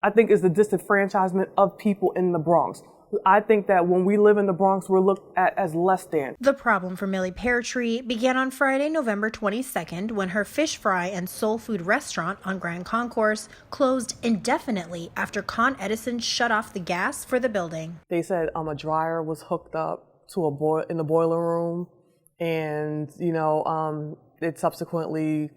I think is the disenfranchisement of people in the Bronx. I think that when we live in the Bronx, we're looked at as less than. The problem for Millie Peartree began on Friday, November 22nd, when her fish fry and Soulfood restaurant on Grand Concourse closed indefinitely after Con Edison shut off the gas for the building. They said a dryer was hooked up to in the boiler room, and it subsequently,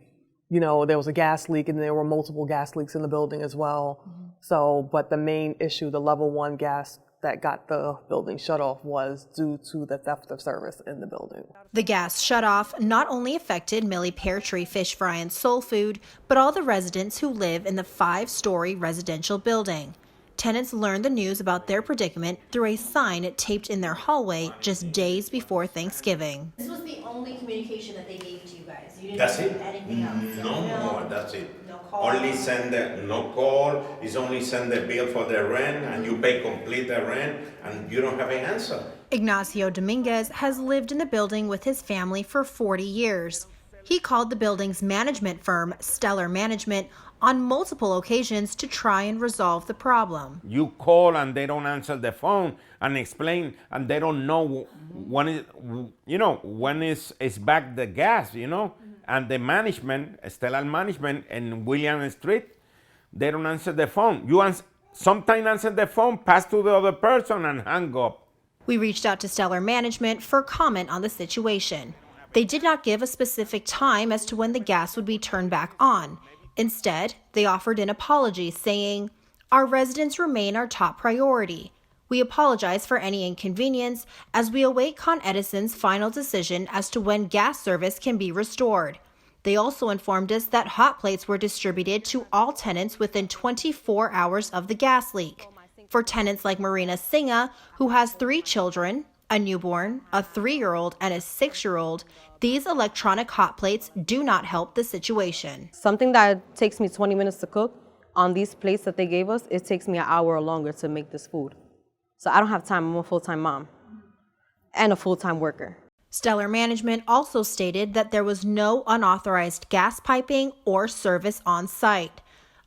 there was a gas leak, and there were multiple gas leaks in the building as well. So, but the main issue, the level 1 gas that got the building shut off, was due to the theft of service in the building. The gas shutoff not only affected Millie Peartree Fish Fry and Soulfood, but all the residents who live in the 5-story residential building. Tenants learned the news about their predicament through a sign taped in their hallway just days before Thanksgiving. This was the only communication that they gave to you guys. You didn't That's do it. anything else. No more. That's it. No call. Only send no call. It's only send the bill for the rent, and you pay complete the rent, and you don't have an answer. Ignacio Dominguez has lived in the building with his family for 40 years. He called the building's management firm, Stellar Management, on multiple occasions to try and resolve the problem. You call and they don't answer the phone and explain, and they don't know when is back the gas, and the management, Stellar Management in William Street, they don't answer the phone. You sometimes answer the phone, pass to the other person, and hang up. We reached out to Stellar Management for comment on the situation. They did not give a specific time as to when the gas would be turned back on. Instead, they offered an apology, saying, "Our residents remain our top priority. We apologize for any inconvenience as we await Con Edison's final decision as to when gas service can be restored." They also informed us that hot plates were distributed to all tenants within 24 hours of the gas leak. For tenants like Marina Singa, who has 3 children, a newborn, a 3-year-old, and a 6-year-old, these electronic hot plates do not help the situation. Something that takes me 20 minutes to cook, on these plates that they gave us, it takes me an hour or longer to make this food. So I don't have time. I'm a full-time mom and a full-time worker. Stellar Management also stated that there was no unauthorized gas piping or service on site.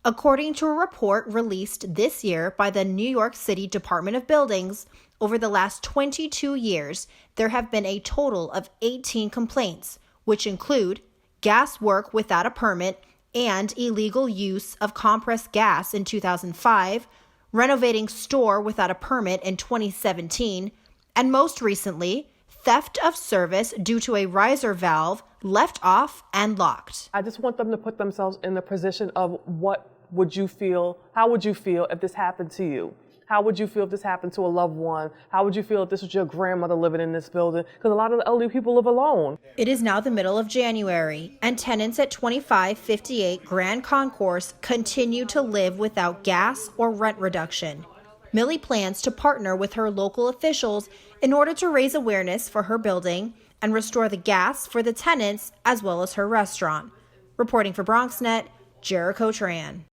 According to a report released this year by the New York City Department of Buildings, over the last 22 years, there have been a total of 18 complaints, which include gas work without a permit and illegal use of compressed gas in 2005, renovating store without a permit in 2017, and most recently, theft of service due to a riser valve left off and locked. I just want them to put themselves in the position of how would you feel if this happened to you? How would you feel if this happened to a loved one? How would you feel if this was your grandmother living in this building? Because a lot of the elderly people live alone. It is now the middle of January, and tenants at 2558 Grand Concourse continue to live without gas or rent reduction. Millie plans to partner with her local officials in order to raise awareness for her building and restore the gas for the tenants as well as her restaurant. Reporting for Bronxnet, Jericho Tran.